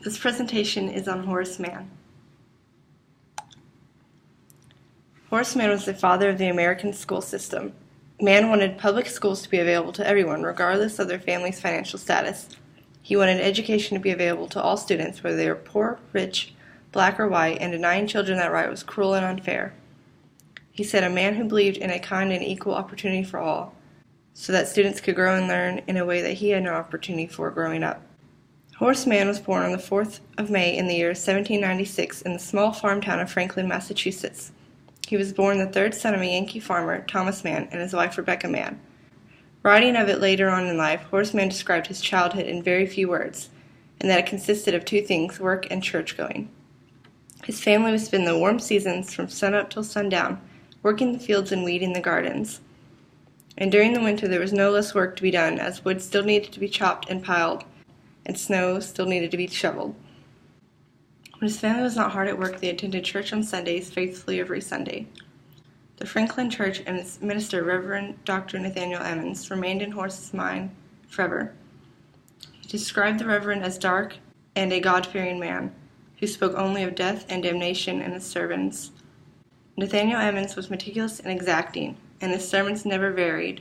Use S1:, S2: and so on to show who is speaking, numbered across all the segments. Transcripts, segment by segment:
S1: This presentation is on Horace Mann. Horace Mann was the father of the American school system. Mann wanted public schools to be available to everyone, regardless of their family's financial status. He wanted education to be available to all students, whether they were poor, rich, black, or white, and denying children that right was cruel and unfair. He said a man who believed in a kind and equal opportunity for all, so that students could grow and learn in a way that he had no opportunity for growing up. Horace Mann was born on the 4th of May in the year 1796 in the small farm town of Franklin, Massachusetts. He was born the third son of a Yankee farmer, Thomas Mann, and his wife Rebecca Mann. Writing of it later on in life, Horace Mann described his childhood in very few words, and that it consisted of two things, work and church-going. His family would spend the warm seasons from sunup till sundown, working the fields and weeding the gardens. And during the winter there was no less work to be done, as wood still needed to be chopped and piled, and snow still needed to be shoveled. When his family was not hard at work, they attended church on Sundays faithfully every Sunday. The Franklin Church and its minister, Reverend Dr. Nathaniel Emmons, remained in Horace's mind forever. He described the Reverend as dark and a God-fearing man, who spoke only of death and damnation in his sermons. Nathaniel Emmons was meticulous and exacting, and his sermons never varied.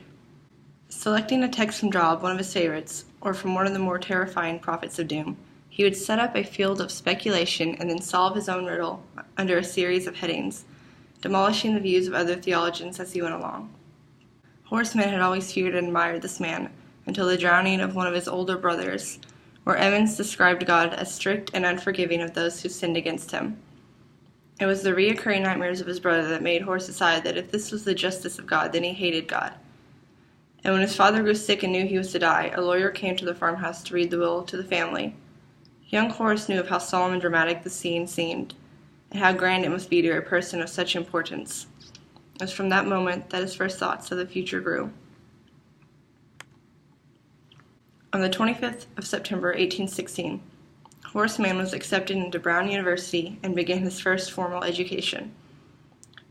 S1: Selecting a text from Job, one of his favorites, or from one of the more terrifying prophets of doom, he would set up a field of speculation and then solve his own riddle under a series of headings, demolishing the views of other theologians as he went along. Horace Mann had always feared and admired this man until the drowning of one of his older brothers, where Emmons described God as strict and unforgiving of those who sinned against him. It was the reoccurring nightmares of his brother that made Horace decide that if this was the justice of God, then he hated God. And when his father grew sick and knew he was to die, a lawyer came to the farmhouse to read the will to the family. Young Horace knew of how solemn and dramatic the scene seemed, and how grand it must be to a person of such importance. It was from that moment that his first thoughts of the future grew. On the 25th of September, 1816, Horace Mann was accepted into Brown University and began his first formal education.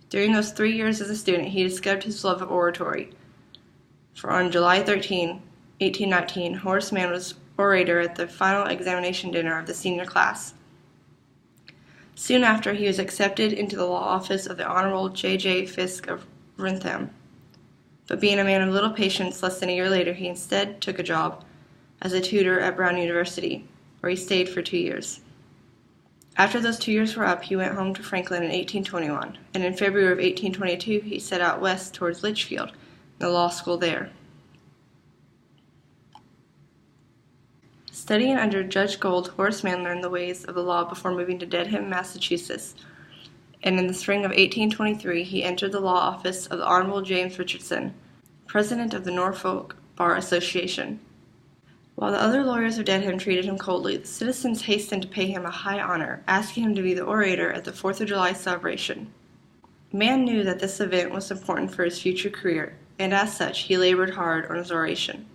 S1: During those 3 years as a student, he discovered his love of oratory. For on July 13, 1819, Horace Mann was orator at the final examination dinner of the senior class. Soon after, he was accepted into the law office of the Honorable J.J. Fisk of Wrentham. But being a man of little patience, less than a year later, he instead took a job as a tutor at Brown University, where he stayed for 2 years. After those 2 years were up, he went home to Franklin in 1821, and in February of 1822 he set out west towards Litchfield, the law school there. Studying under Judge Gold, Horace Mann learned the ways of the law before moving to Dedham, Massachusetts, and in the spring of 1823 he entered the law office of the Honorable James Richardson, president of the Norfolk Bar Association. While the other lawyers of Dedham treated him coldly, the citizens hastened to pay him a high honor, asking him to be the orator at the 4th of July celebration. Mann knew that this event was important for his future career, and as such, he labored hard on his oration.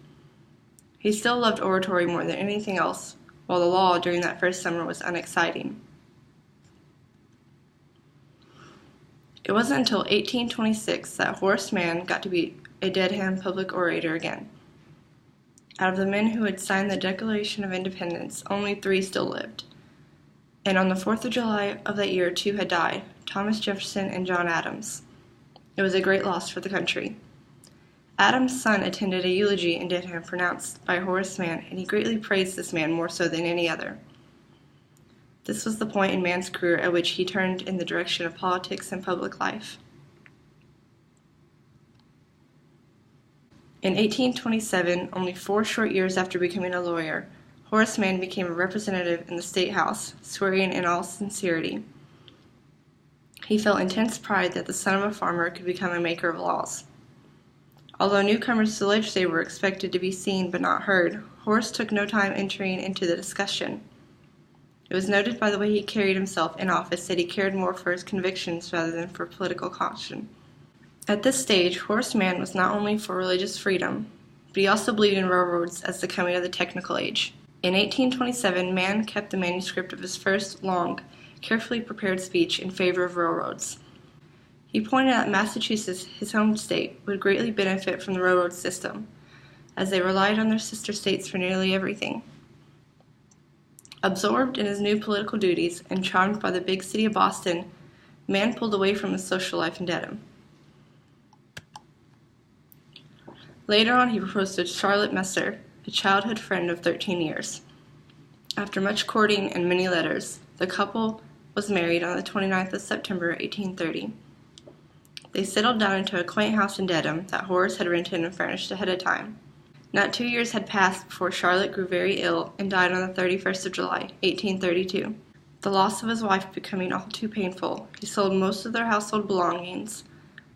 S1: He still loved oratory more than anything else, while the law during that first summer was unexciting. It wasn't until 1826 that Horace Mann got to be a Dedham public orator again. Out of the men who had signed the Declaration of Independence, only 3 still lived. And on the 4th of July of that year, 2 had died, Thomas Jefferson and John Adams. It was a great loss for the country. Adams' son attended a eulogy in Dedham pronounced by Horace Mann, and he greatly praised this man more so than any other. This was the point in Mann's career at which he turned in the direction of politics and public life. In 1827, only 4 short years after becoming a lawyer, Horace Mann became a representative in the State House, swearing in all sincerity. He felt intense pride that the son of a farmer could become a maker of laws. Although newcomers to the legislature were expected to be seen but not heard, Horace took no time entering into the discussion. It was noted by the way he carried himself in office that he cared more for his convictions rather than for political caution. At this stage, Horace Mann was not only for religious freedom, but he also believed in railroads as the coming of the technical age. In 1827, Mann kept the manuscript of his first long, carefully prepared speech in favor of railroads. He pointed out that Massachusetts, his home state, would greatly benefit from the railroad system, as they relied on their sister states for nearly everything. Absorbed in his new political duties and charmed by the big city of Boston, Mann pulled away from his social life in Dedham. Later on, he proposed to Charlotte Messer, a childhood friend of 13 years. After much courting and many letters, the couple was married on the 29th of September, 1830. They settled down into a quaint house in Dedham that Horace had rented and furnished ahead of time. Not 2 years had passed before Charlotte grew very ill and died on the 31st of July, 1832. The loss of his wife becoming all too painful, he sold most of their household belongings,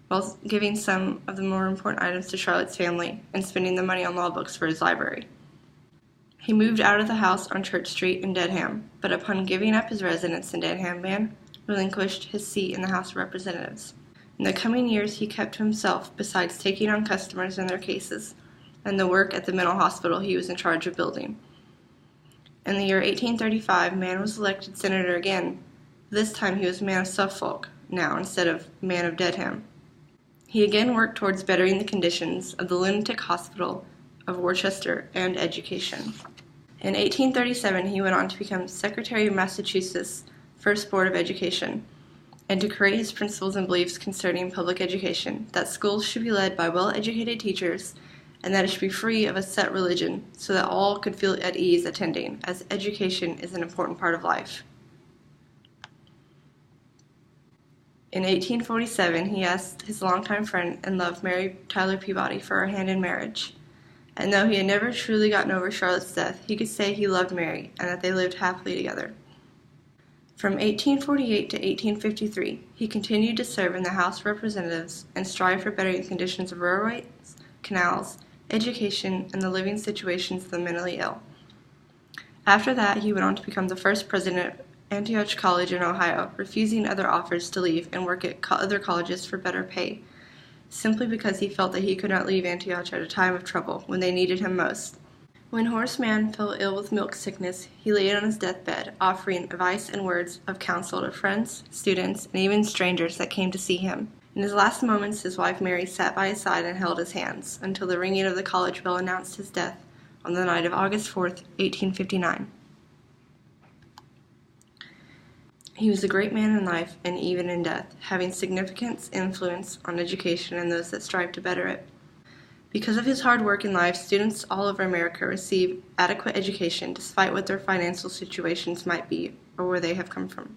S1: while giving some of the more important items to Charlotte's family and spending the money on law books for his library. He moved out of the house on Church Street in Dedham, but upon giving up his residence in Dedham, Mann relinquished his seat in the House of Representatives. In the coming years, he kept to himself, besides taking on customers and their cases, and the work at the mental hospital he was in charge of building. In the year 1835, Mann was elected senator again. This time he was man of Suffolk now instead of man of Dedham. He again worked towards bettering the conditions of the lunatic hospital of Worcester and education. In 1837, he went on to become Secretary of Massachusetts' First Board of Education, and to create his principles and beliefs concerning public education, that schools should be led by well-educated teachers, and that it should be free of a set religion, so that all could feel at ease attending, as education is an important part of life. In 1847, he asked his longtime friend and love, Mary Tyler Peabody, for her hand in marriage. And though he had never truly gotten over Charlotte's death, he could say he loved Mary and that they lived happily together. From 1848 to 1853, he continued to serve in the House of Representatives and strive for bettering the conditions of railways, canals, education, and the living situations of the mentally ill. After that, he went on to become the first president of Antioch College in Ohio, refusing other offers to leave and work at other colleges for better pay, simply because he felt that he could not leave Antioch at a time of trouble when they needed him most. When Horace Mann fell ill with milk sickness, he laid on his deathbed, offering advice and words of counsel to friends, students, and even strangers that came to see him. In his last moments, his wife Mary sat by his side and held his hands until the ringing of the college bell announced his death on the night of August 4th, 1859. He was a great man in life and even in death, having significant influence on education and those that strive to better it. Because of his hard work in life, students all over America receive adequate education despite what their financial situations might be or where they have come from.